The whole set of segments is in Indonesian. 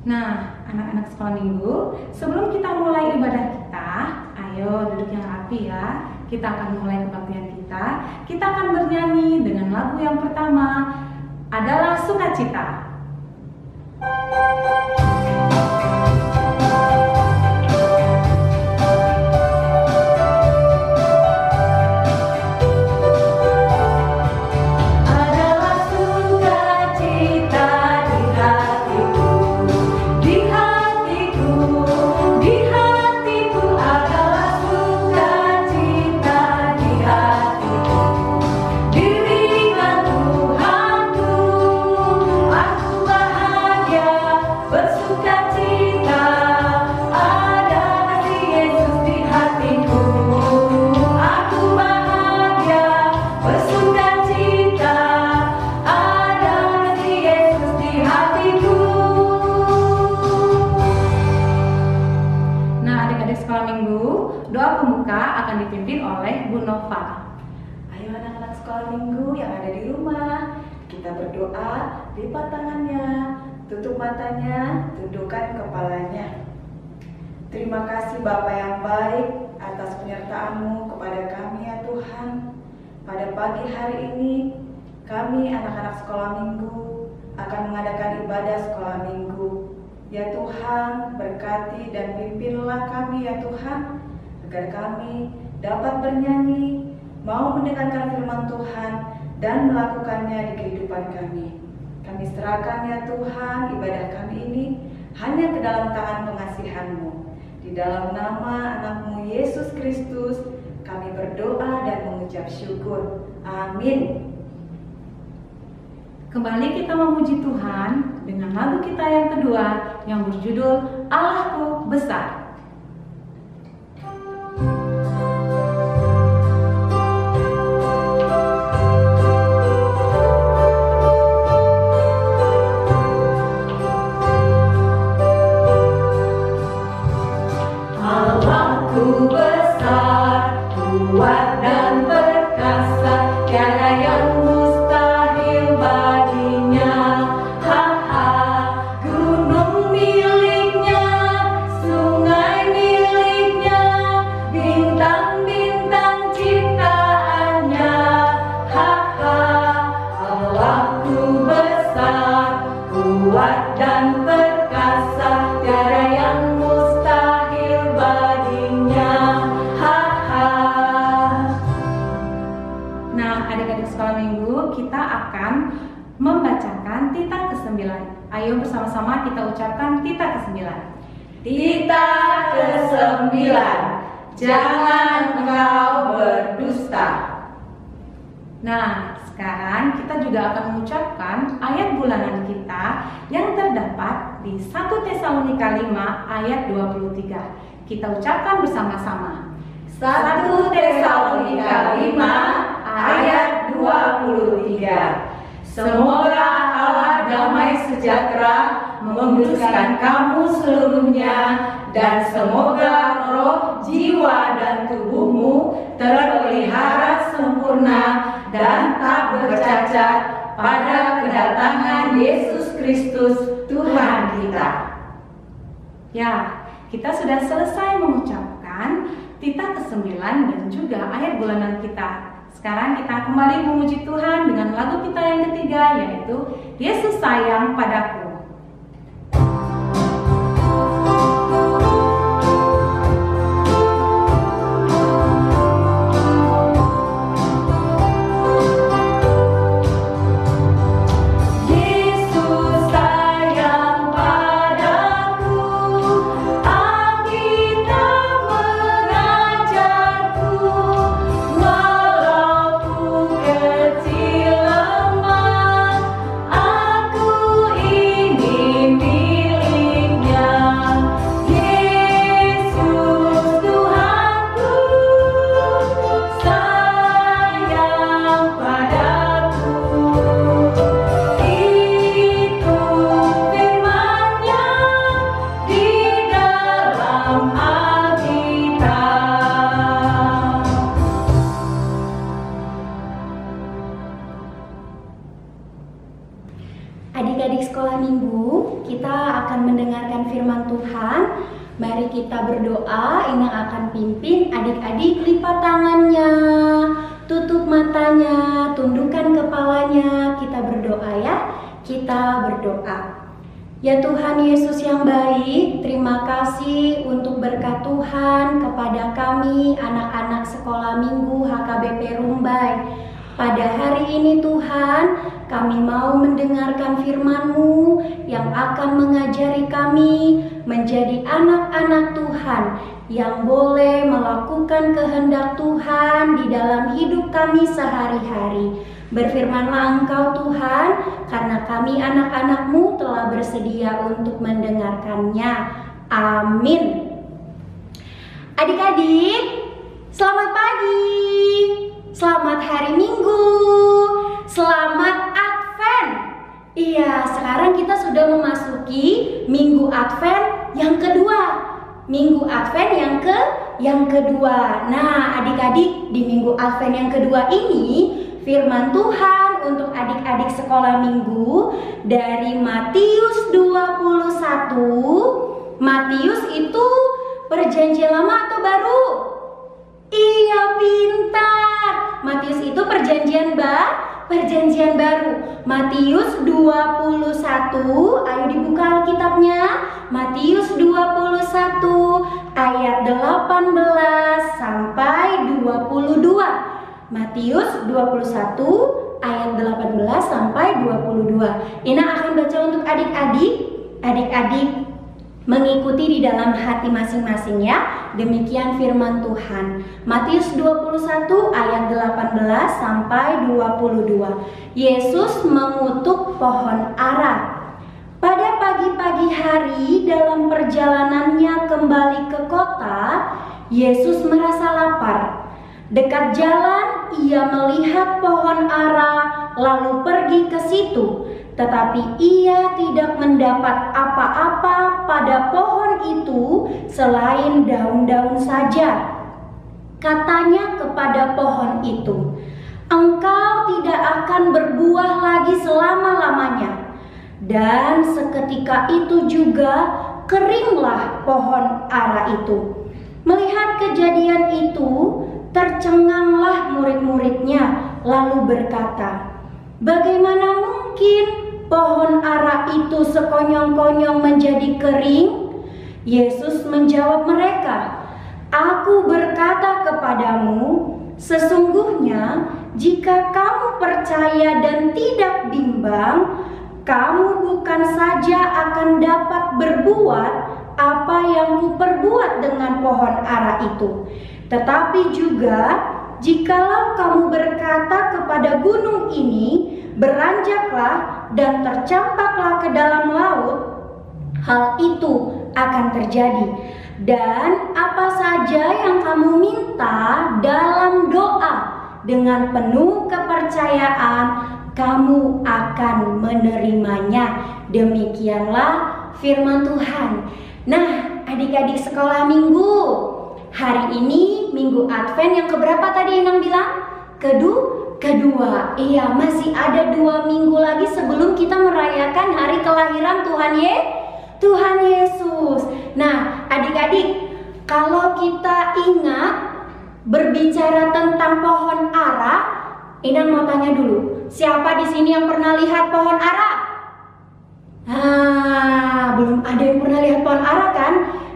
Nah, anak-anak sekolah minggu, sebelum kita mulai ibadah kita, ayo duduk yang rapi ya. Kita akan mulai kebaktian kita. Kita akan bernyanyi dengan lagu yang pertama adalah Sukacita. Doa pembuka akan dipimpin oleh Bu Nova. Ayo anak-anak sekolah minggu yang ada di rumah, kita berdoa, lipat tangannya, tutup matanya, tundukkan kepalanya. Terima kasih Bapa yang baik atas penyertaan-Mu kepada kami ya Tuhan. Pada pagi hari ini, kami anak-anak sekolah minggu akan mengadakan ibadah sekolah minggu. Ya Tuhan, berkati dan pimpinlah kami ya Tuhan, agar kami dapat bernyanyi, mau mendengarkan firman Tuhan, dan melakukannya di kehidupan kami. Kami serahkan ya Tuhan ibadah kami ini hanya ke dalam tangan pengasihan-Mu. Di dalam nama anak-Mu Yesus Kristus, kami berdoa dan mengucap syukur. Amin. Kembali kita memuji Tuhan dengan lagu kita yang kedua yang berjudul Allahku Besar. Tita ke-9. Ayo bersama-sama kita ucapkan Tita ke-9. Tita ke-9. Jangan engkau berdusta. Nah, sekarang kita juga akan mengucapkan ayat bulanan kita yang terdapat di 1 Tesalonika 5 ayat 23. Kita ucapkan bersama-sama. 1 Tesalonika 5 ayat 23. Semoga Allah damai sejahtera menguduskan kamu seluruhnya, dan semoga roh, jiwa, dan tubuhmu terpelihara sempurna dan tak bercacat pada kedatangan Yesus Kristus Tuhan kita. Ya, kita sudah selesai mengucapkan Tita ke-9 dan juga ayat bulanan kita. Sekarang kita kembali memuji Tuhan dengan lagu kita yang ketiga, yaitu Yesus Sayang Padaku. Aku Tuhan. Mari kita berdoa. Inang akan pimpin adik-adik lipat tangannya, tutup matanya, tundukkan kepalanya. Kita berdoa ya. Kita berdoa. Ya Tuhan Yesus yang baik, terima kasih untuk berkat Tuhan kepada kami anak-anak sekolah minggu HKBP Rumbai. Pada hari ini Tuhan, kami mau mendengarkan firman-Mu yang akan mengajari kami menjadi anak-anak Tuhan yang boleh melakukan kehendak Tuhan di dalam hidup kami sehari-hari. Berfirmanlah Engkau Tuhan, karena kami anak-anak-Mu telah bersedia untuk mendengarkannya. Amin. Adik-adik, selamat pagi. Selamat hari Minggu. Selamat Advent. Iya, sekarang kita sudah memasuki Minggu Advent yang kedua. Minggu Advent yang kedua. Nah, adik-adik, di Minggu Advent yang kedua ini firman Tuhan untuk adik-adik sekolah minggu dari Matius 21. Matius itu perjanjian lama atau baru? Iya, pintar. Matius itu perjanjian baru. Matius 21. Ayo dibuka Alkitabnya. Matius 21 ayat 18 sampai 22. Matius 21 ayat 18 sampai 22. Ina akan baca untuk adik-adik. Adik-adik mengikuti di dalam hati masing-masing ya. Demikian firman Tuhan. Matius 21 ayat 18 sampai 22. Yesus mengutuk pohon ara. Pada pagi-pagi hari dalam perjalanannya kembali ke kota, Yesus merasa lapar. Dekat jalan ia melihat pohon ara lalu pergi ke situ. Tetapi ia tidak mendapat apa-apa pada pohon itu selain daun-daun saja. Katanya kepada pohon itu, "Engkau tidak akan berbuah lagi selama-lamanya." Dan seketika itu juga keringlah pohon ara itu. Melihat kejadian itu, tercenganglah murid-muridnya lalu berkata, "Bagaimana mungkin pohon ara itu sekonyong-konyong menjadi kering?" Yesus menjawab mereka, "Aku berkata kepadamu, sesungguhnya jika kamu percaya dan tidak bimbang, kamu bukan saja akan dapat berbuat apa yang kuperbuat dengan pohon ara itu, tetapi juga jikalau kamu berkata kepada gunung ini, beranjaklah dan tercampaklah ke dalam laut, hal itu akan terjadi. Dan apa saja yang kamu minta dalam doa dengan penuh kepercayaan, kamu akan menerimanya." Demikianlah firman Tuhan. Nah, adik-adik sekolah minggu, hari ini Minggu Advent yang keberapa tadi Inang bilang? Kedua. Iya, masih ada 2 minggu lagi sebelum kita merayakan hari kelahiran Tuhan Yesus. Nah, adik-adik, kalau kita ingat berbicara tentang pohon ara, Inang mau tanya dulu, siapa di sini yang pernah lihat pohon ara? Belum ada yang pernah lihat pohon ara kan?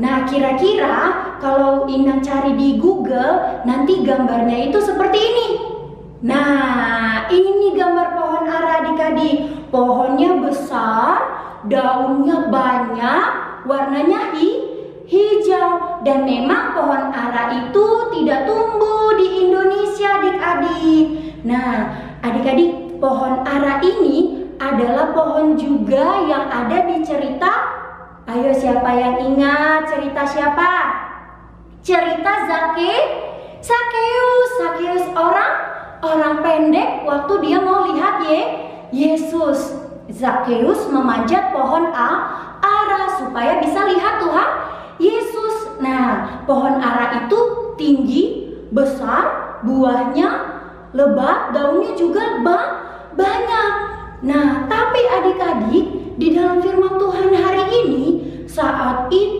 Nah, kira-kira kalau Inang cari di Google, nanti gambarnya itu seperti ini. Nah, ini gambar pohon ara adik-adik. Pohonnya besar, daunnya banyak, warnanya hijau. Dan memang pohon ara itu tidak tumbuh di Indonesia adik-adik. Nah, adik-adik, pohon ara ini adalah pohon juga yang ada di cerita. Ayo, siapa yang ingat cerita siapa? Cerita Zakeus, orang pendek waktu dia mau lihat Yesus. Zakeus memanjat pohon ara supaya bisa lihat Tuhan Yesus. Nah, pohon ara itu tinggi, besar, buahnya lebat, daunnya juga banyak. Nah, tapi adik-adik, di dalam firman Tuhan hari ini, saat itu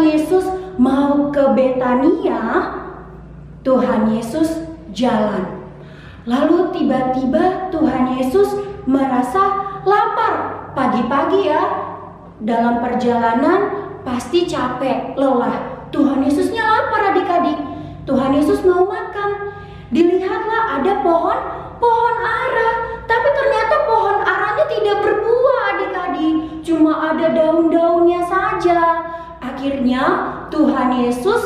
Tuhan Yesus mau ke Betania, Tuhan Yesus jalan. Lalu tiba-tiba Tuhan Yesus merasa lapar. Pagi-pagi ya, dalam perjalanan pasti capek, lelah. Tuhan Yesusnya lapar adik-adik. Tuhan Yesus mau makan. Dilihatlah ada pohon ara. Tapi ternyata pohon aranya tidak berbuah adik-adik. Cuma ada daun-daunnya saja. Akhirnya Tuhan Yesus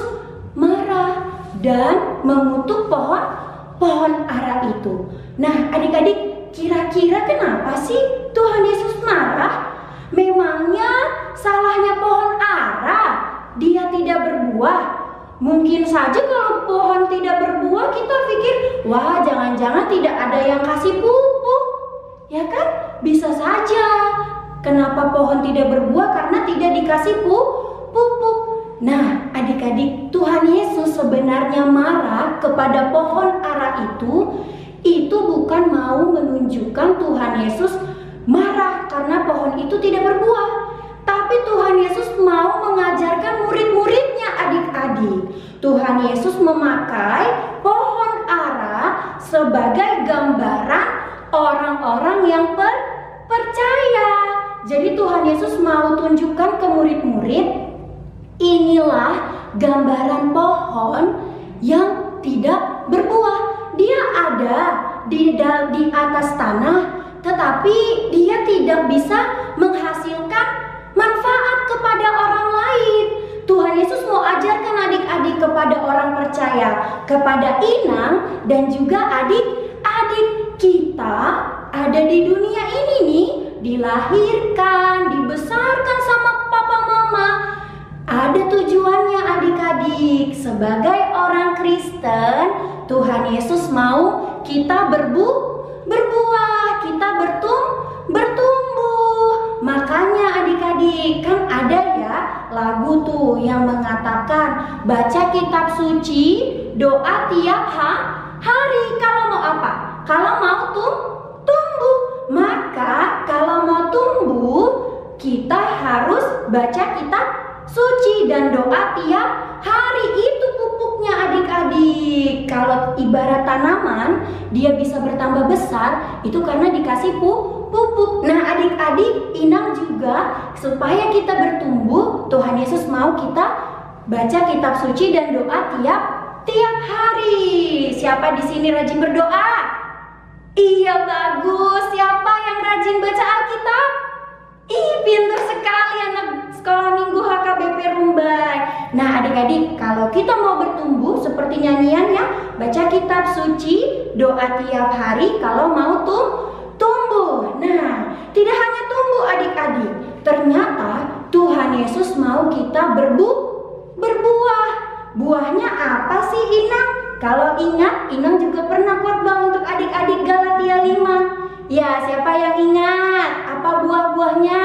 marah dan mengutuk pohon ara itu. Nah adik-adik, kira-kira kenapa sih Tuhan Yesus marah? Memangnya salahnya pohon ara? Dia tidak berbuah? Mungkin saja kalau pohon tidak berbuah kita pikir, wah jangan-jangan tidak ada yang kasih pupuk. Ya kan? Bisa saja. Kenapa pohon tidak berbuah? Karena tidak dikasih pupuk. Nah adik-adik, Tuhan Yesus sebenarnya marah kepada pohon ara itu bukan mau menunjukkan Tuhan Yesus marah karena pohon itu tidak berbuah. Tapi Tuhan Yesus mau mengajarkan murid-muridnya adik-adik. Tuhan Yesus memakai pohon ara sebagai gambaran orang-orang yang percaya. Jadi Tuhan Yesus mau tunjukkan ke murid-murid, inilah gambaran pohon yang tidak berbuah. Dia ada di atas tanah, tetapi dia tidak bisa menghasilkan manfaat kepada orang lain. Tuhan Yesus mau ajarkan adik-adik kepada orang percaya, kepada Inang dan juga adik-adik kita ada di dunia ini nih, dilahirkan, dibesarkan sama papa mama. Ada tujuannya adik-adik. Sebagai orang Kristen, Tuhan Yesus mau kita berbuah, kita bertumbuh. Makanya adik-adik, kan ada ya lagu tuh yang mengatakan baca kitab suci, doa tiap hari. Kalau mau apa? Kalau mau tumbuh. Maka kalau mau tumbuh, kita harus baca kitab suci dan doa tiap hari. Itu pupuknya adik-adik. Kalau ibarat tanaman, dia bisa bertambah besar, itu karena dikasih pupuk. Nah adik-adik, Inang juga supaya kita bertumbuh, Tuhan Yesus mau kita baca kitab suci dan doa tiap hari. Siapa di sini rajin berdoa? Iya bagus. Siapa yang rajin baca Alkitab? Ih pintar sekali anak sekolah minggu HKBP Rumbai. Nah adik-adik, kalau kita mau bertumbuh seperti nyanyian ya, baca kitab suci, doa tiap hari kalau mau tumbuh. Nah tidak hanya tumbuh adik-adik, ternyata Tuhan Yesus mau kita berbuah. Buahnya apa sih Inang? Kalau ingat, Inang juga pernah khotbah untuk adik-adik Galatia 5. Ya, siapa yang ingat? Apa buah-buahnya?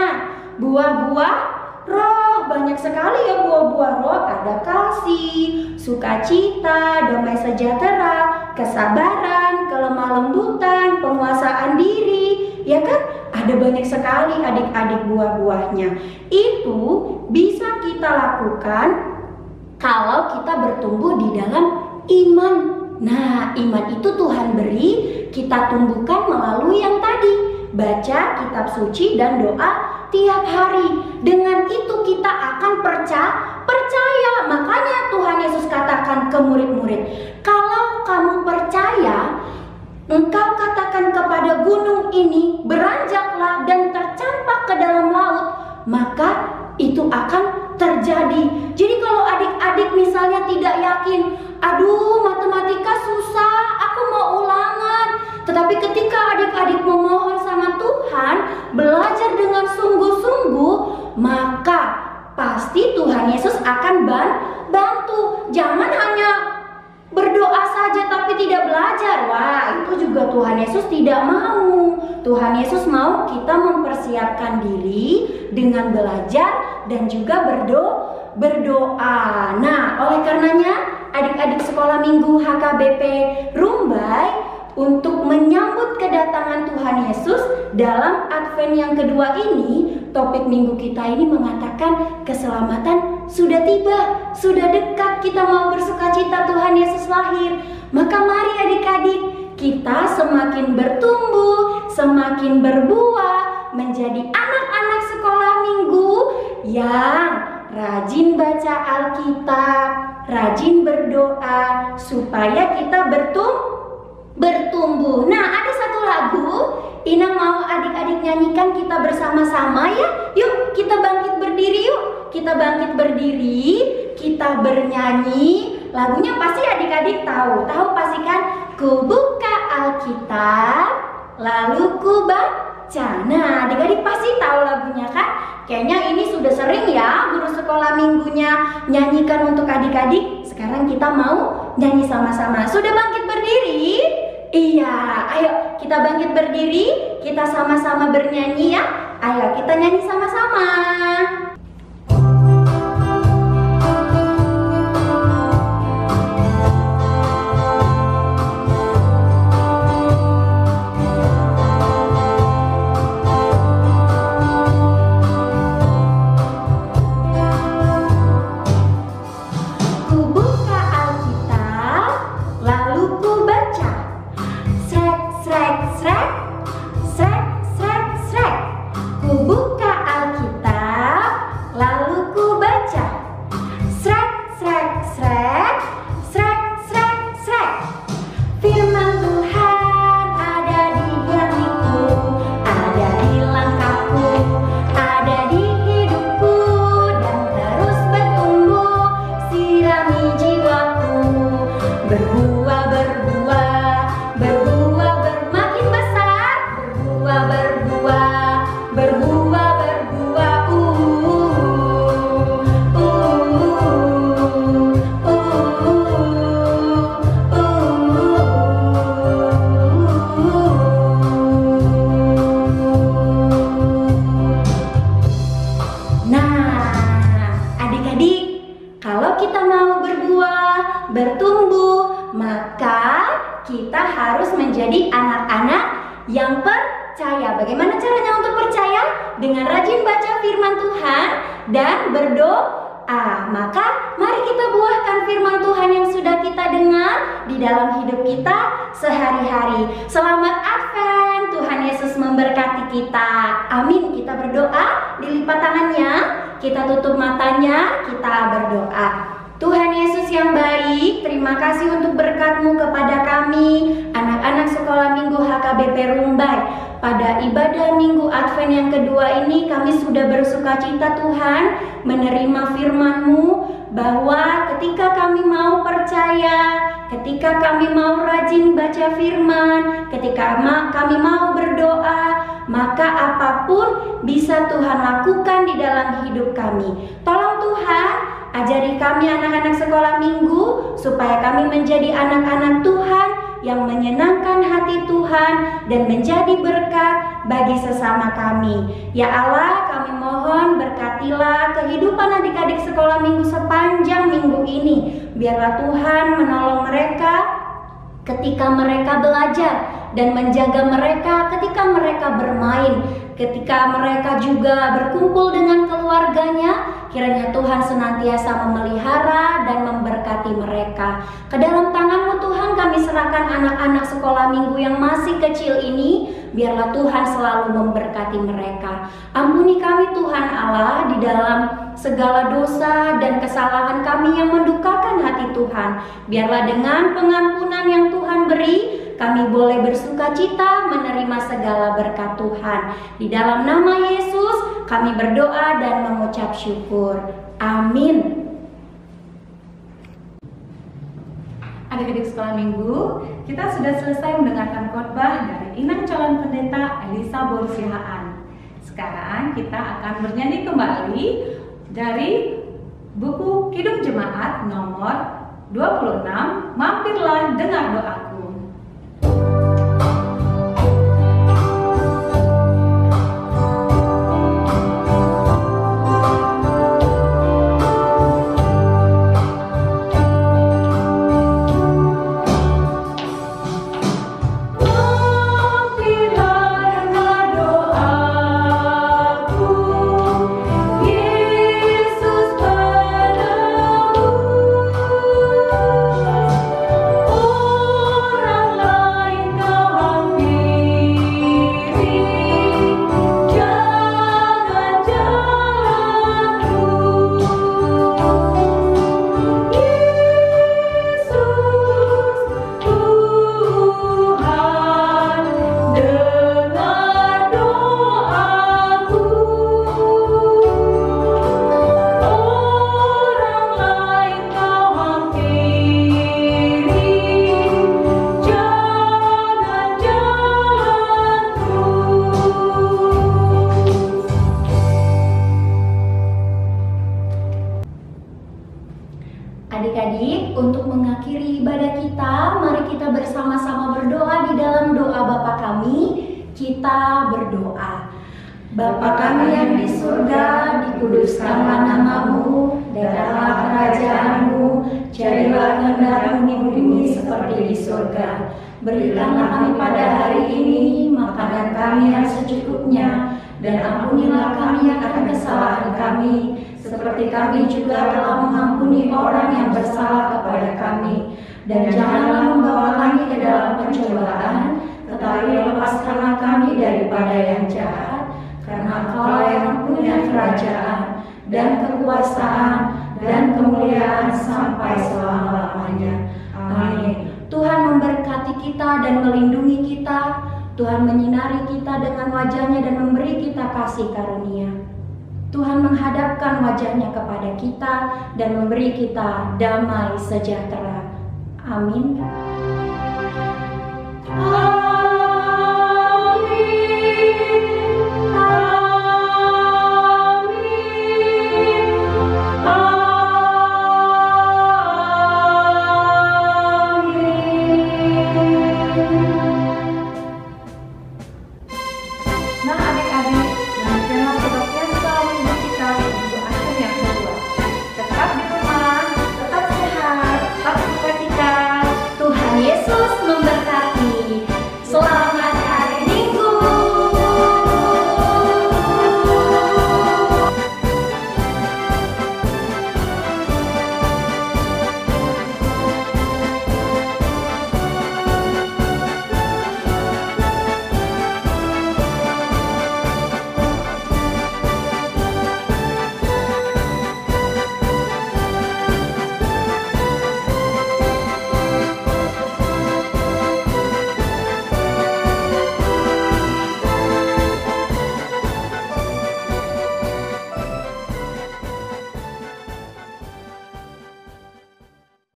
Buah-buah roh. Banyak sekali ya buah-buah roh. Ada kasih, sukacita, damai sejahtera, kesabaran, kelemah lembutan, penguasaan diri. Ya kan? Ada banyak sekali adik-adik buah-buahnya. Itu bisa kita lakukan kalau kita bertumbuh di dalam iman. Nah, iman itu Tuhan beri, kita tumbuhkan melalui yang tadi, baca kitab suci dan doa tiap hari. Dengan itu kita akan percaya. Makanya Tuhan Yesus katakan ke murid-murid, kalau kamu percaya, engkau katakan kepada gunung ini, beranjaklah dan tercampak ke dalam laut, maka itu akan terjadi. Jadi kalau adik-adik misalnya tidak yakin, aduh matematika susah, aku mau ulangan. Tetapi ketika adik-adik memohon sama Tuhan, belajar dengan sungguh-sungguh, maka pasti Tuhan Yesus akan bantu. Jangan hanya berdoa saja tapi tidak belajar. Wah, itu juga Tuhan Yesus tidak mau. Tuhan Yesus mau kita mempersiapkan diri dengan belajar dan juga berdoa. Nah, oleh karenanya adik-adik sekolah minggu HKBP Rumbai, untuk menyambut kedatangan Tuhan Yesus dalam Advent yang kedua ini, topik minggu kita ini mengatakan keselamatan sudah tiba, sudah dekat, kita mau bersukacita Tuhan Yesus lahir. Maka mari adik-adik, kita semakin bertumbuh, semakin berbuah, menjadi anak-anak sekolah minggu yang rajin baca Alkitab, rajin berdoa, supaya kita bertumbuh. Nah, ada satu lagu Inang mau adik-adik nyanyikan kita bersama-sama ya. Yuk kita bangkit berdiri yuk. Kita bangkit berdiri, kita bernyanyi. Lagunya pasti adik-adik tahu. Tahu pasti kan? Ku buka Alkitab, lalu ku baca. Nah, adik-adik pasti tahu lagunya kan? Kayaknya ini sudah sering ya guru sekolah minggunya nyanyikan untuk adik-adik. Sekarang kita mau nyanyi sama-sama. Sudah bangkit berdiri? Iya, ayo kita bangkit berdiri, kita sama-sama bernyanyi ya. Ayo kita nyanyi sama-sama. Bertumbuh, maka kita harus menjadi anak-anak yang percaya. Bagaimana caranya untuk percaya? Dengan rajin baca firman Tuhan dan berdoa. Maka mari kita buahkan firman Tuhan yang sudah kita dengar di dalam hidup kita sehari-hari. Selamat Advent, Tuhan Yesus memberkati kita. Amin. Kita berdoa, dilipat tangannya, kita tutup matanya, kita berdoa. Tuhan Yesus yang baik, terima kasih untuk berkat-Mu kepada kami, anak-anak sekolah minggu HKBP Rumbai. Pada ibadah minggu Advent yang kedua ini kami sudah bersukacita Tuhan menerima firman-Mu, bahwa ketika kami mau percaya, ketika kami mau rajin baca firman, ketika kami mau berdoa, maka apapun bisa Tuhan lakukan di dalam hidup kami. Tolong Tuhan, ajari kami anak-anak sekolah minggu supaya kami menjadi anak-anak Tuhan yang menyenangkan hati Tuhan dan menjadi berkat bagi sesama kami. Ya Allah, kami mohon berkatilah kehidupan adik-adik sekolah minggu sepanjang minggu ini. Biarlah Tuhan menolong mereka ketika mereka belajar dan menjaga mereka ketika mereka bermain, ketika mereka juga berkumpul dengan keluarganya. Kiranya Tuhan senantiasa memelihara dan memberkati mereka. Ke dalam tangan-Mu Tuhan kami serahkan anak-anak sekolah minggu yang masih kecil ini. Biarlah Tuhan selalu memberkati mereka. Ampuni kami Tuhan Allah di dalam segala dosa dan kesalahan kami yang mendukakan hati Tuhan. Biarlah dengan pengampunan yang Tuhan beri, kami boleh bersukacita menerima segala berkat Tuhan. Di dalam nama Yesus kami berdoa dan mengucap syukur. Amin. Adik-adik sekolah minggu, kita sudah selesai mendengarkan khotbah dari Inang calon pendeta Elisa Borsihaan. Sekarang kita akan bernyanyi kembali dari buku Kidung Jemaat nomor 26, Mampirlah Dengar Doaku. Mampirlah dengar doaku. baik, untuk mengakhiri ibadah kita, mari kita bersama-sama berdoa di dalam doa Bapa kami. Kita berdoa. Bapa kami yang di surga, dikuduskanlah namamu, datanglah kerajaanmu, jadilah kehendak-mu di bumi seperti di surga. Berikanlah kami pada hari ini makanan kami yang secukupnya, dan ampunilah kami akan kesalahan kami, seperti kami juga telah mengampuni orang yang bersalah kepada kami. Dan janganlah membawa kami ke dalam pencobaan, tetapi lepaskanlah kami daripada yang jahat. Karena Engkaulah yang mempunyai kerajaan, dan kekuasaan, dan kemuliaan sampai selama-lamanya. Amin. Tuhan memberkati kita dan melindungi kita. Tuhan menyinari kita dengan wajah-Nya dan memberi kita kasih karunia. Tuhan menghadapkan wajah-Nya kepada kita dan memberi kita damai sejahtera. Amin. Amin.